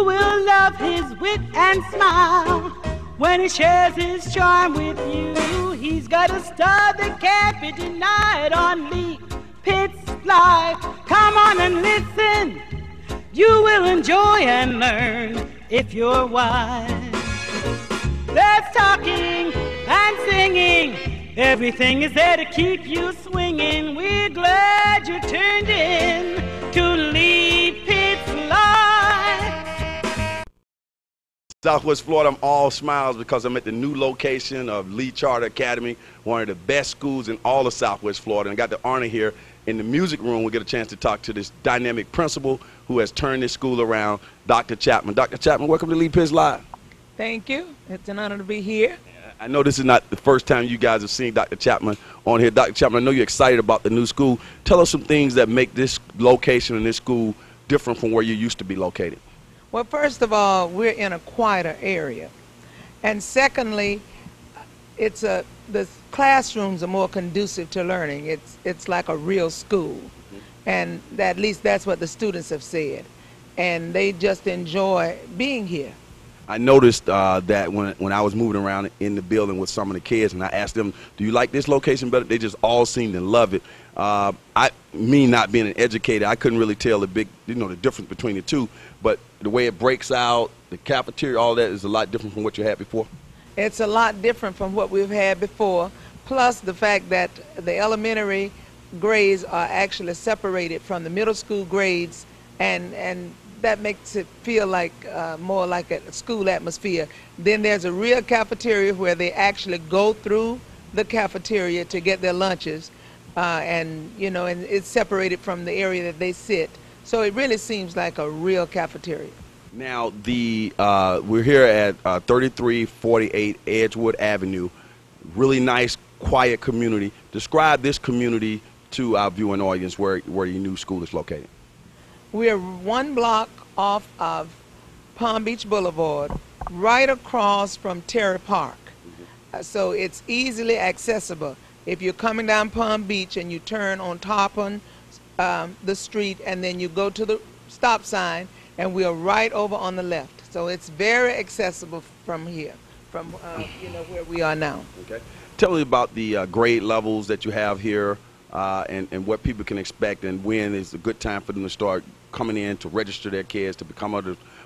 will love his wit and smile when he shares his charm with you. He's got a star that can't be denied on Lee Pitts Live. Come on and listen. You will enjoy and learn if you're wise. There's talking and singing. Everything is there to keep you swinging. We're glad you turned in to Lee Pitts Live. Southwest Florida, I'm all smiles because I'm at the new location of Lee Charter Academy, one of the best schools in all of Southwest Florida. And I got the honor here in the music room. We get a chance to talk to this dynamic principal who has turned this school around, Dr. Chapman. Dr. Chapman, welcome to Lee Pitts Live. Thank you. It's an honor to be here. I know this is not the first time you guys have seen Dr. Chapman on here. Dr. Chapman, I know you're excited about the new school. Tell us some things that make this location and this school different from where you used to be located. Well, first of all, we're in a quieter area. And secondly, the classrooms are more conducive to learning. It's like a real school. And at least that's what the students have said. And they just enjoy being here. I noticed that when I was moving around in the building with some of the kids, and I asked them, do you like this location better? They just all seemed to love it. Me not being an educator, I couldn't really tell the difference between the two, but the way it breaks out, the cafeteria, all that is a lot different from what you had before. It's a lot different from what we've had before, plus the fact that the elementary grades are actually separated from the middle school grades, and that makes it feel like more like a school atmosphere. Then there's a real cafeteria where they actually go through the cafeteria to get their lunches, and it's separated from the area that they sit. So it really seems like a real cafeteria. Now we're here at 3348 Edgewood Avenue. Really nice, quiet community. Describe this community to our viewing audience where your new school is located. We're one block off of Palm Beach Boulevard, right across from Terry Park. So it's easily accessible. If you're coming down Palm Beach and you turn on Tarpon the street and then you go to the stop sign, and we are right over on the left. So it's very accessible from here, from where we are now. Okay. Tell me about the grade levels that you have here, and what people can expect, and when is a good time for them to start coming in to register their kids to become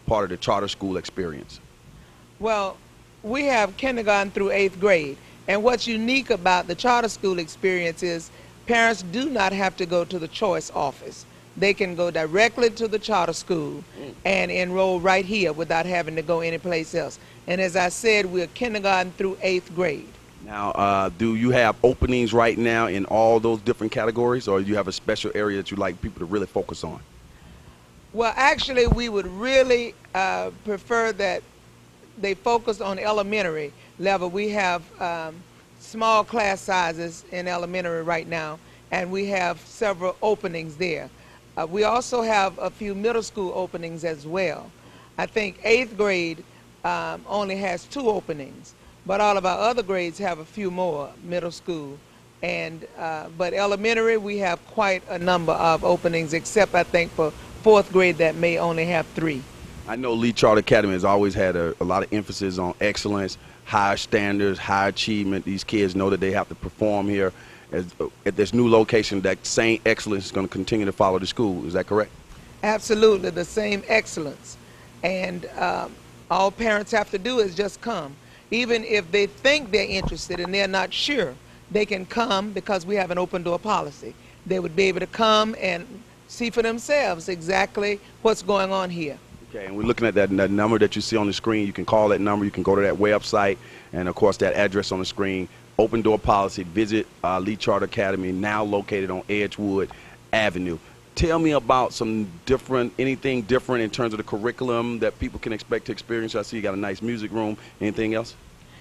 part of the charter school experience. Well, we have kindergarten through 8th grade, and what's unique about the charter school experience is parents do not have to go to the choice office. They can go directly to the charter school and enroll right here without having to go anyplace else. And as I said, we're kindergarten through 8th grade. Now, do you have openings right now in all those different categories, or do you have a special area that you'd like people to really focus on? Well, actually, we would really prefer that they focus on elementary level. We have small class sizes in elementary right now, and we have several openings there. We also have a few middle school openings as well. I think 8th grade only has 2 openings, but all of our other grades have a few more, middle school. And but elementary, we have quite a number of openings, except I think for 4th grade that may only have 3. I know Lee Charter Academy has always had a lot of emphasis on excellence, high standards, high achievement. These kids know that they have to perform here. At this new location, that same excellence is going to continue to follow the school. Is that correct? Absolutely, the same excellence. And all parents have to do is just come. Even if they think they're interested and they're not sure, they can come because we have an open door policy. They would be able to come and see for themselves exactly what's going on here. Okay, and we're looking at that number that you see on the screen. You can call that number. You can go to that website, and of course that address on the screen. Open door policy. Visit Lee Charter Academy, now located on Edgewood Avenue. Tell me about anything different in terms of the curriculum that people can expect to experience. I see you got a nice music room. Anything else?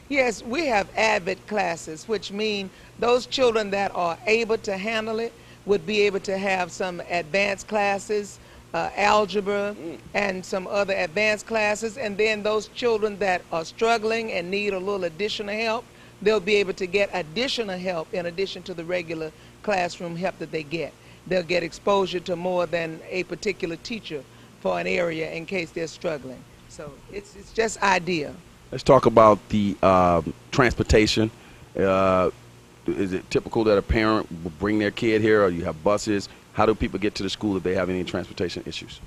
Yes, we have AVID classes, which mean those children that are able to handle it would be able to have some advanced classes, algebra, and some other advanced classes. And then those children that are struggling and need a little additional help, they'll be able to get additional help in addition to the regular classroom help that they get. They'll get exposure to more than a particular teacher for an area in case they're struggling. So it's just idea. Let's talk about the transportation. Is it typical that a parent will bring their kid here, or you have buses? How do people get to the school if they have any transportation issues?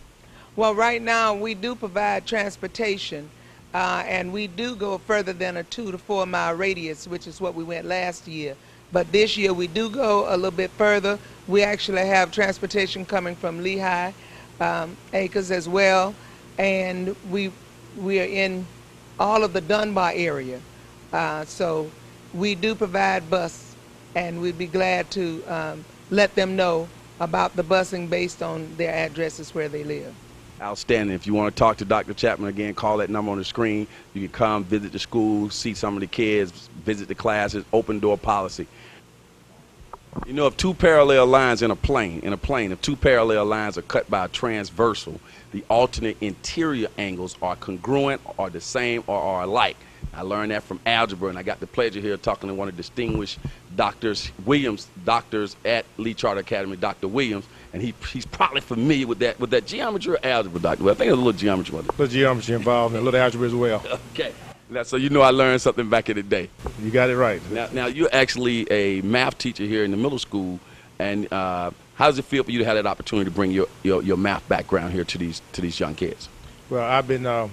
Well, right now we do provide transportation, and we do go further than a 2 to 4 mile radius, which is what we went last year. But this year we do go a little bit further. We actually have transportation coming from Lehigh Acres as well, and we are in all of the Dunbar area. So we do provide bus, and we'd be glad to let them know about the busing based on their addresses where they live. Outstanding. If you want to talk to Dr. Chapman again, call that number on the screen. You can come visit the school, see some of the kids, visit the classes, open door policy. You know, if two parallel lines in a plane, if two parallel lines are cut by a transversal, the alternate interior angles are congruent, or the same, or are alike. I learned that from algebra, and I got the pleasure here talking to one of the distinguished doctors at Lee Charter Academy, Dr. Williams, and he's probably familiar with that geometry or algebra, Dr. Well, I think there's a little geometry with it. A little geometry involved and a little algebra as well. Okay. Now, so you know I learned something back in the day. You got it right. Now you're actually a math teacher here in the middle school, and how does it feel for you to have that opportunity to bring your math background here to these young kids? Well, I've been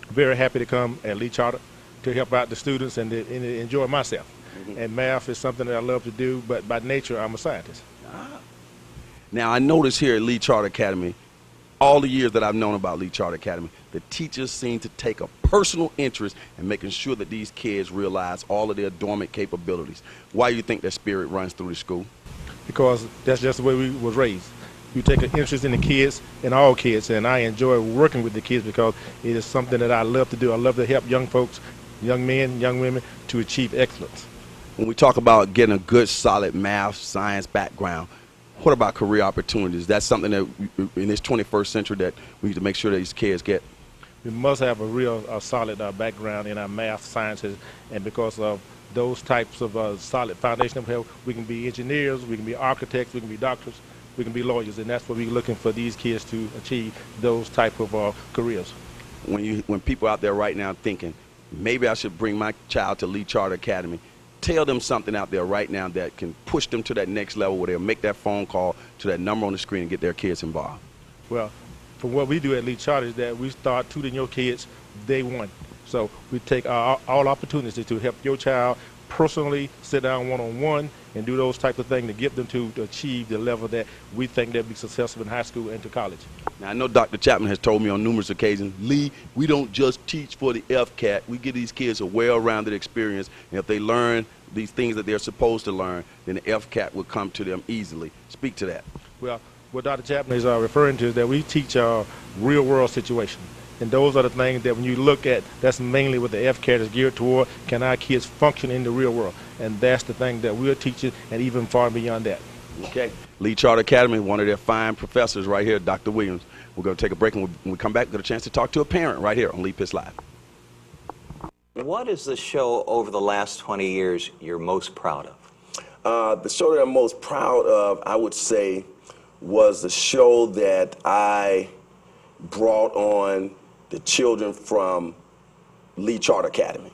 very happy to come at Lee Charter to help out the students and enjoy myself. Mm-hmm. And math is something that I love to do, but by nature I'm a scientist. Now I notice here at Lee Charter Academy, all the years that I've known about Lee Charter Academy, the teachers seem to take a personal interest in making sure that these kids realize all of their dormant capabilities. Why do you think that spirit runs through the school? Because that's just the way we was raised. You take an interest in the kids, in all kids, and I enjoy working with the kids because it is something that I love to do. I love to help young folks, young men, young women to achieve excellence. When we talk about getting a good, solid math, science background, what about career opportunities? That's something that in this 21st century that we need to make sure that these kids get. We must have a real solid background in our math, sciences, and because of those types of solid foundation, we can be engineers, we can be architects, we can be doctors, we can be lawyers, and that's what we're looking for these kids to achieve, those type of careers. When people out there right now thinking, maybe I should bring my child to Lee Charter Academy, tell them something out there right now that can push them to that next level where they'll make that phone call to that number on the screen and get their kids involved. Well, from what we do at Lee Charter is that we start tutoring your kids day one. So we take all opportunities to help your child personally sit down one-on-one and do those types of things to get them to achieve the level that we think they'll be successful in high school and to college. Now, I know Dr. Chapman has told me on numerous occasions, Lee, we don't just teach for the FCAT. We give these kids a well-rounded experience, and if they learn these things that they're supposed to learn, then the FCAT will come to them easily. Speak to that. Well, what Dr. Chapman is referring to is that we teach real-world situations. And those are the things that when you look at, that's mainly what the FCAT is geared toward. Can our kids function in the real world? And that's the thing that we're teaching, and even far beyond that. Okay. Lee Charter Academy, one of their fine professors right here, Dr. Williams. We're going to take a break, and when we come back, we'll get a chance to talk to a parent right here on Lee Pitts Live. What is the show over the last 20 years you're most proud of? The show that I'm most proud of, I would say, was the show that I brought on the children from Lee Charter Academy.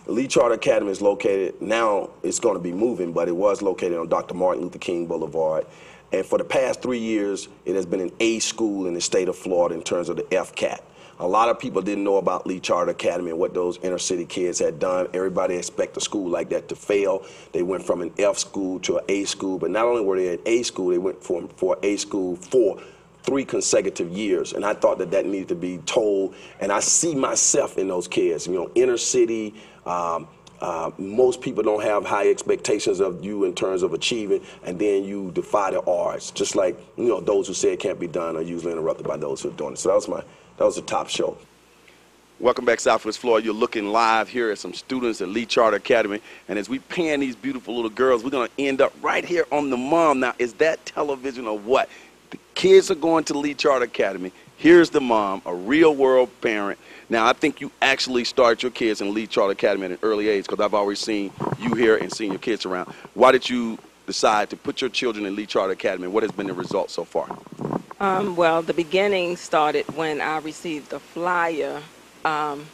Lee Charter Academy is located, now it's going to be moving, but it was located on Dr. Martin Luther King Boulevard. And for the past 3 years, it has been an A school in the state of Florida in terms of the FCAT. A lot of people didn't know about Lee Charter Academy and what those inner city kids had done. Everybody expected a school like that to fail. They went from an F school to an A school, but not only were they an A school, they went for A school for 3 consecutive years, and I thought that that needed to be told, and I see myself in those kids. You know, inner city, most people don't have high expectations of you in terms of achieving, and then you defy the odds, just like, you know, those who say it can't be done are usually interrupted by those who are doing it. So that was the top show. Welcome back, Southwest Florida. You're looking live here at some students at Lee Charter Academy, and as we pan these beautiful little girls, we're going to end up right here on the mom. Now, is that television or what? The kids are going to Lee Charter Academy. Here's the mom, a real-world parent. Now, I think you actually start your kids in Lee Charter Academy at an early age because I've always seen you here and seen your kids around. Why did you decide to put your children in Lee Charter Academy? What has been the result so far? Well, the beginning started when I received a flyer um,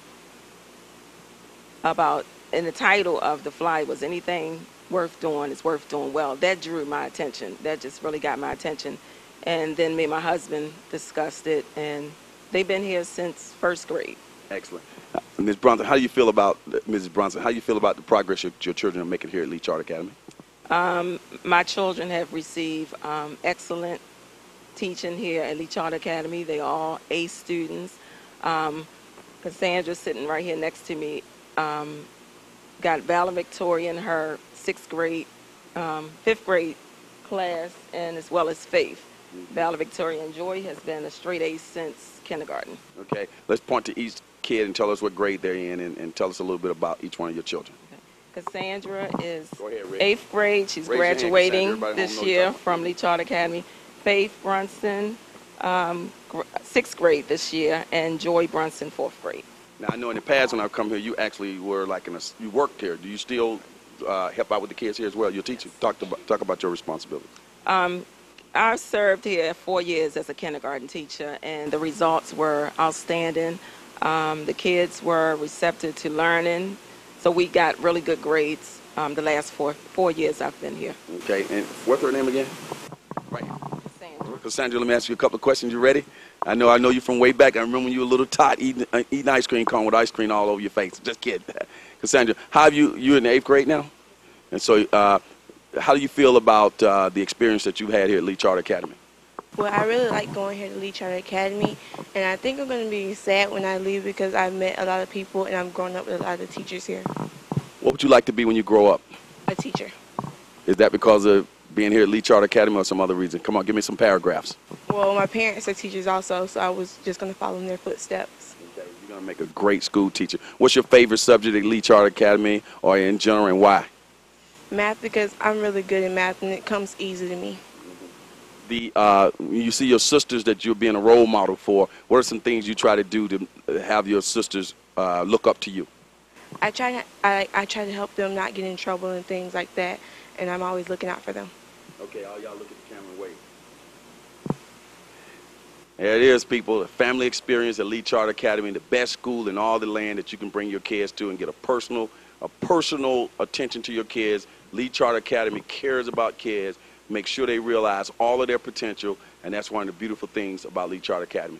about, and the title of the flyer was "Anything Worth Doing is Worth Doing Well." That drew my attention. That just really got my attention. And then me and my husband discussed it, and they've been here since first grade. Excellent. Ms. Bronson, how do you feel about Mrs. Bronson? How do you feel about the progress your children are making here at Lee Charter Academy? My children have received excellent teaching here at Lee Charter Academy. They all A students. Cassandra, sitting right here next to me, got valedictorian in her fifth grade class, and as well as Faith. Valedictorian Joy has been a straight A since kindergarten. Okay, let's point to each kid and tell us what grade they're in, and tell us a little bit about each one of your children. Cassandra is Go ahead, Rick. 8th grade. She's Raise your hand, graduating Cassandra. Everybody this home knows year you're talking from Lee Charter Academy. Faith Brunson, 6th grade this year, and Joy Brunson, 4th grade. Now, I know in the past when I've come here, you actually were like you worked here. Do you still help out with the kids here as well? Your teacher. Talk about your responsibilities. I served here 4 years as a kindergarten teacher, and the results were outstanding. The kids were receptive to learning, so we got really good grades the last four years I've been here. Okay, and what's her name again? Right here. Cassandra. Cassandra, let me ask you a couple of questions. You ready? I know you from way back. I remember when you were a little tot eating ice cream cone with ice cream all over your face. Just kidding. Cassandra, how have you're in the 8th grade now? And so how do you feel about the experience that you had here at Lee Charter Academy? Well, I really like going here to Lee Charter Academy, and I think I'm going to be sad when I leave because I've met a lot of people and I'm growing up with a lot of teachers here. What would you like to be when you grow up? A teacher. Is that because of being here at Lee Charter Academy or some other reason? Come on, give me some paragraphs. Well, my parents are teachers also, so I was just going to follow in their footsteps. Okay, you're going to make a great school teacher. What's your favorite subject at Lee Charter Academy or in general, and why? Math, because I'm really good at math and it comes easy to me. You see your sisters that you're being a role model for. What are some things you try to do to have your sisters look up to you? I try to help them not get in trouble and things like that, and I'm always looking out for them. Okay, all y'all look at the camera and wait. There it is, people. A family experience at Lee Charter Academy, the best school in all the land that you can bring your kids to and get a personal attention to your kids. Lee Charter Academy cares about kids. Make sure they realize all of their potential, and that's one of the beautiful things about Lee Charter Academy.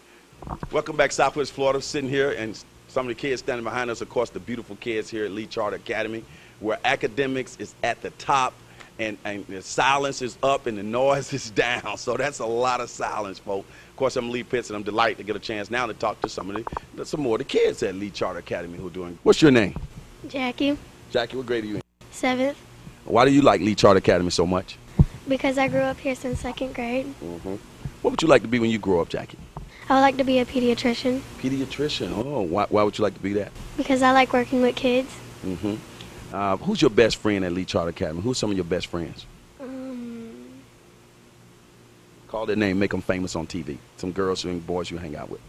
Welcome back, Southwest Florida. Sitting here, and some of the kids standing behind us, of course, the beautiful kids here at Lee Charter Academy, where academics is at the top, and the silence is up and the noise is down. So that's a lot of silence, folks. Of course, I'm Lee Pitts, and I'm delighted to get a chance now to talk to some more of the kids at Lee Charter Academy who are doing. What's your name? Jackie. Jackie, what grade are you in? 7th. Why do you like Lee Charter Academy so much? Because I grew up here since 2nd grade. Mm-hmm. What would you like to be when you grow up, Jackie? I would like to be a pediatrician. Pediatrician. Oh, why would you like to be that? Because I like working with kids. Mm-hmm. Who's your best friend at Lee Charter Academy? Who's some of your best friends? Call their name, make them famous on TV. Some girls and boys you hang out with.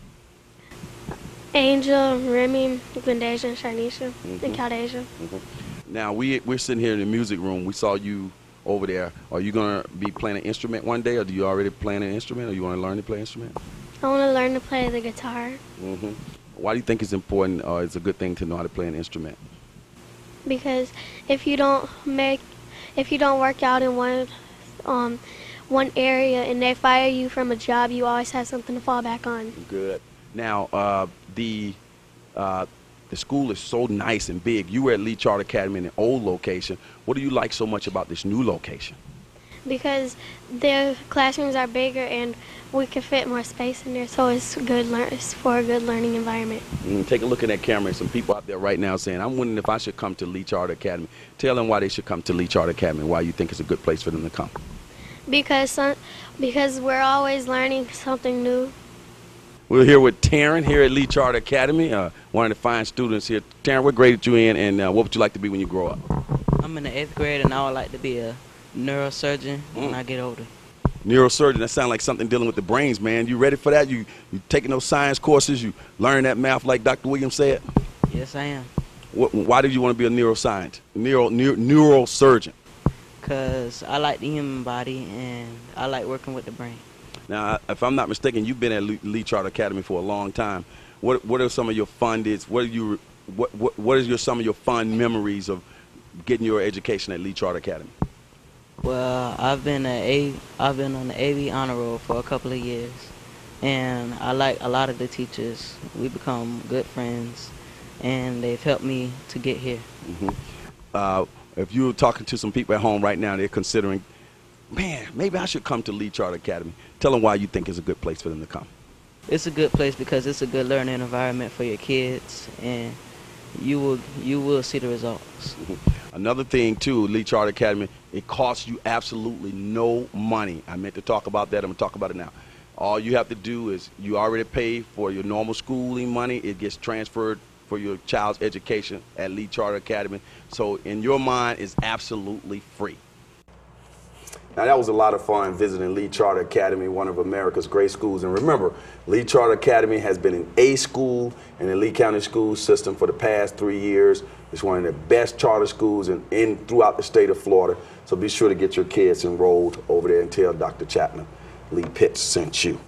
Angel, Remy, Glendasia, and Sharnisha, and Caldasia. Mm-hmm. Now, we're sitting here in the music room. We saw you over there. Are you going to be playing an instrument one day, or do you already play an instrument, or you want to learn to play an instrument? I want to learn to play the guitar. Mm-hmm. Why do you think it's important, or it's a good thing to know how to play an instrument? Because if you don't work out in one area and they fire you from a job, you always have something to fall back on. Good. Now, the school is so nice and big. You were at Lee Charter Academy in the old location. What do you like so much about this new location? Because their classrooms are bigger and we can fit more space in there, so it's good. It's for a good learning environment. Take a look at that camera. Some people out there right now saying, "I'm wondering if I should come to Lee Charter Academy." Tell them why they should come to Lee Charter Academy. Why you think it's a good place for them to come? Because we're always learning something new. We're here with Taryn here at Lee Charter Academy, one of the fine students here. Taryn, what grade are you in, and what would you like to be when you grow up? I'm in the 8th grade, and I would like to be a neurosurgeon when I get older. Neurosurgeon, that sounds like something dealing with the brains, man. You ready for that? You taking those science courses? You learn that math like Dr. Williams said? Yes, I am. Why did you want to be a neurosurgeon? Because I like the human body, and I like working with the brain. Now, if I'm not mistaken, you've been at Lee Charter Academy for a long time. What are some of your fun days? What is some of your fun memories of getting your education at Lee Charter Academy? Well, I've been on the AV honor roll for a couple of years, and I like a lot of the teachers. We become good friends, and they've helped me to get here. If you were talking to some people at home right now, they're considering, man, maybe I should come to Lee Charter Academy. Tell them why you think it's a good place for them to come. It's a good place because it's a good learning environment for your kids, and you will see the results. Another thing too, Lee Charter Academy, it costs you absolutely no money. I meant to talk about that. I'm gonna talk about it now. All you have to do is you already pay for your normal schooling money. It gets transferred for your child's education at Lee Charter Academy. So in your mind, it's absolutely free. Now that was a lot of fun visiting Lee Charter Academy, one of America's great schools. And remember, Lee Charter Academy has been an A school in the Lee County school system for the past 3 years. It's one of the best charter schools throughout the state of Florida. So be sure to get your kids enrolled over there and tell Dr. Chapman Lee Pitts sent you.